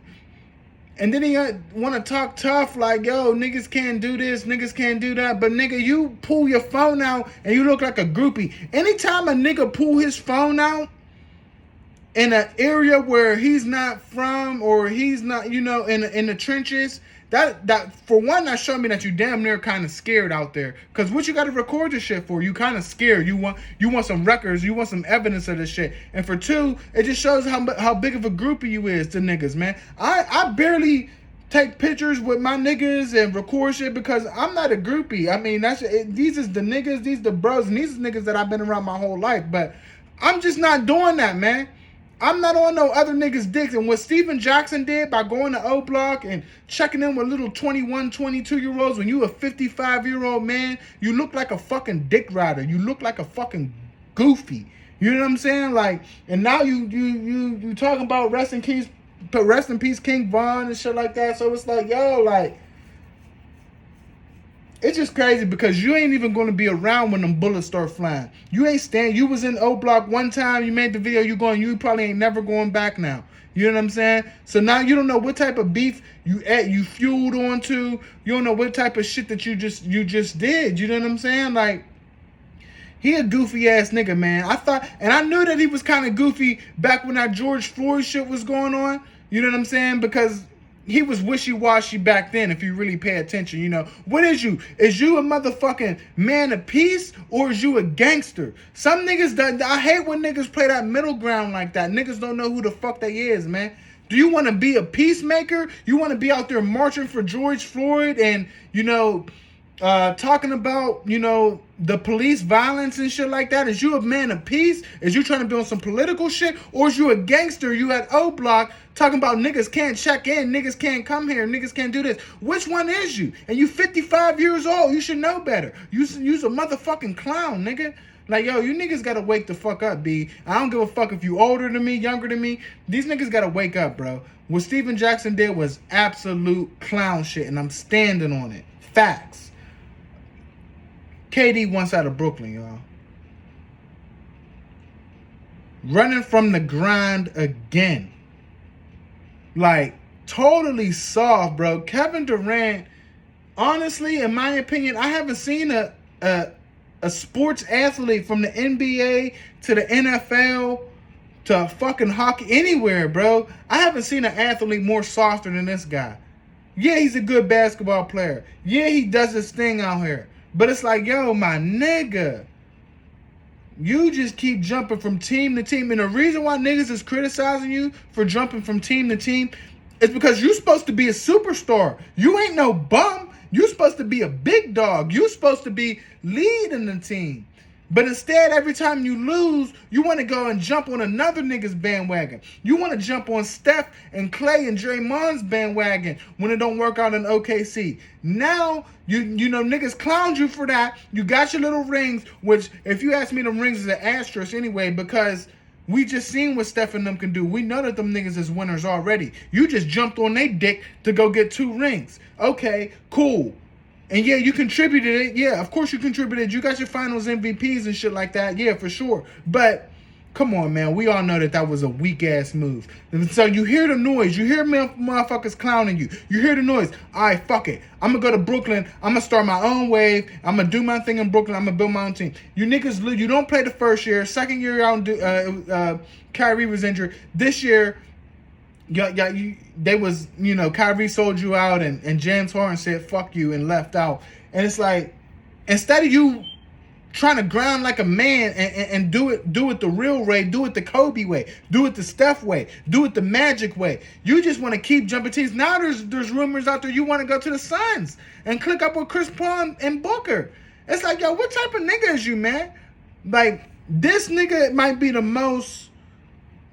And then he want to talk tough like, yo, niggas can't do this, niggas can't do that. But nigga, you pull your phone out and you look like a groupie. Anytime a nigga pull his phone out in an area where he's not from or he's not, you know, in the trenches, that for one, that showed me that you damn near kind of scared out there. Cause what you got to record this shit for? You kind of scared. You want some records. You want some evidence of this shit. And for two, it just shows how big of a groupie you is to niggas, man. I barely take pictures with my niggas and record shit because I'm not a groupie. I mean, these is the niggas, these the bros, and these is niggas that I've been around my whole life. But I'm just not doing that, man. I'm not on no other niggas' dicks. And what Steven Jackson did by going to O Block and checking in with little 21, 22-year-olds when you a 55-year-old man, you look like a fucking dick rider. You look like a fucking goofy. You know what I'm saying? Like, and now you talking about rest in peace King Von and shit like that. So it's like, yo, like, it's just crazy because you ain't even going to be around when them bullets start flying. You was in O Block one time, you made the video, you probably ain't never going back now. You know what I'm saying? So now you don't know what type of beef you fueled onto. You don't know what type of shit that you just did. You know what I'm saying? Like, he a goofy ass nigga, man. I knew that he was kind of goofy back when that George Floyd shit was going on. You know what I'm saying? Because he was wishy-washy back then, if you really pay attention, you know. What is you? Is you a motherfucking man of peace, or is you a gangster? Some niggas, I hate when niggas play that middle ground like that. Niggas don't know who the fuck they is, man. Do you want to be a peacemaker? You want to be out there marching for George Floyd and, you know, talking about, you know, the police violence and shit like that? Is you a man of peace? Is you trying to build some political shit? Or is you a gangster? You at O Block talking about niggas can't check in, niggas can't come here, niggas can't do this. Which one is you? And you 55 years old. You should know better. You's a motherfucking clown, nigga. Like, yo, you niggas gotta wake the fuck up, B. I don't give a fuck if you older than me, younger than me. These niggas gotta wake up, bro. What Steven Jackson did was absolute clown shit, and I'm standing on it. Facts. KD once out of Brooklyn, y'all. Running from the grind again. Like, totally soft, bro. Kevin Durant, honestly, in my opinion, I haven't seen a sports athlete from the NBA to the NFL to fucking hockey anywhere, bro. I haven't seen an athlete more softer than this guy. Yeah, he's a good basketball player. Yeah, he does his thing out here. But it's like, yo, my nigga, you just keep jumping from team to team. And the reason why niggas is criticizing you for jumping from team to team is because you supposed to be a superstar. You ain't no bum. You supposed to be a big dog. You supposed to be leading the team. But instead, every time you lose, you want to go and jump on another nigga's bandwagon. You want to jump on Steph and Clay and Draymond's bandwagon when it don't work out in OKC. Now, you know, niggas clowned you for that. You got your little rings, which, if you ask me, them rings is an asterisk anyway, because we just seen what Steph and them can do. We know that them niggas is winners already. You just jumped on their dick to go get 2 rings. Okay, cool. And yeah, you contributed it. Yeah, of course you contributed. You got your finals MVPs and shit like that. Yeah, for sure. But come on, man. We all know that was a weak-ass move. And so you hear the noise. You hear motherfuckers clowning you. You hear the noise. All right, fuck it. I'm going to go to Brooklyn. I'm going to start my own wave. I'm going to do my thing in Brooklyn. I'm going to build my own team. You niggas, you don't play the first year. Second year, Kyrie was injured. This year, Kyrie sold you out and James Harden said fuck you and left out. And it's like, instead of you trying to grind like a man and do it the real way, do it the Kobe way, do it the Steph way, do it the Magic way, you just want to keep jumping teams. Now there's rumors out there you want to go to the Suns and click up with Chris Paul and Booker. It's like, yo, what type of nigga is you, man? Like, this nigga might be the most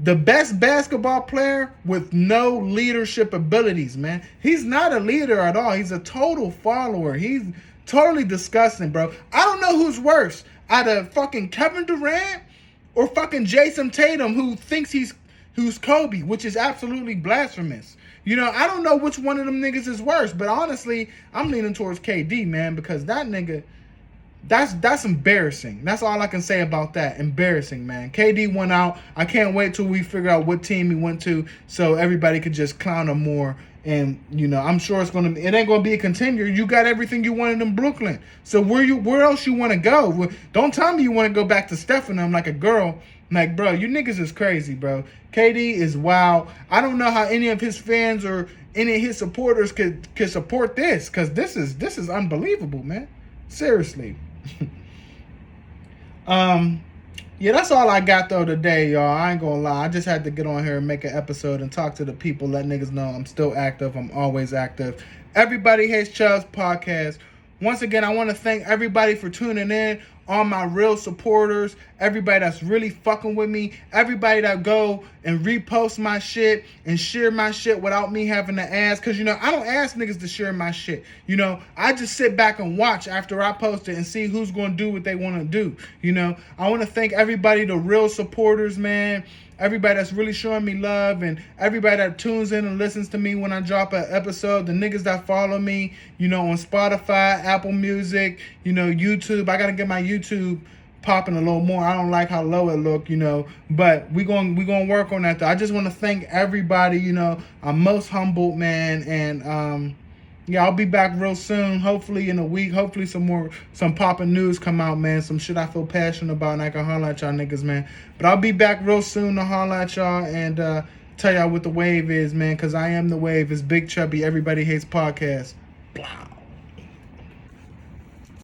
The best basketball player with no leadership abilities, man. He's not a leader at all. He's a total follower. He's totally disgusting, bro. I don't know who's worse, out of fucking Kevin Durant or fucking Jason Tatum, who thinks who's Kobe, which is absolutely blasphemous. You know, I don't know which one of them niggas is worse, but honestly, I'm leaning towards KD, man, because that nigga, that's embarrassing. That's all I can say about that. Embarrassing, man. KD went out. I can't wait till we figure out what team he went to so everybody could just clown him more. And, you know, I'm sure it ain't gonna be a contender. You got everything you wanted in Brooklyn. So where else you want to go? Don't tell me you want to go back to Steph and them like a girl. Like, bro, you niggas is crazy, bro. KD is wild. I don't know how any of his fans or any of his supporters could support this, because this is unbelievable, man. Seriously. Yeah, that's all I got though today, y'all. I ain't gonna lie. I just had to get on here and make an episode and talk to the people, let niggas know I'm still active. I'm always active. Everybody Hates Chubbs podcast. Once again, I want to thank everybody for tuning in, all my real supporters, everybody that's really fucking with me, everybody that go and repost my shit and share my shit without me having to ask. Because, you know, I don't ask niggas to share my shit. You know, I just sit back and watch after I post it and see who's going to do what they want to do. You know, I want to thank everybody, the real supporters, man. Everybody that's really showing me love, and everybody that tunes in and listens to me when I drop an episode, the niggas that follow me, you know, on Spotify, Apple Music, you know, YouTube. I got to get my YouTube popping a little more. I don't like how low it look, you know, but we going to work on that though. I just want to thank everybody, you know. I'm most humbled, man, and yeah, I'll be back real soon, hopefully in a week. Hopefully some popping news come out, man. Some shit I feel passionate about, and I can holler at y'all niggas, man. But I'll be back real soon to holler at y'all and tell y'all what the wave is, man, because I am the wave. It's Big Chubby, Everybody Hates Podcast. Blah.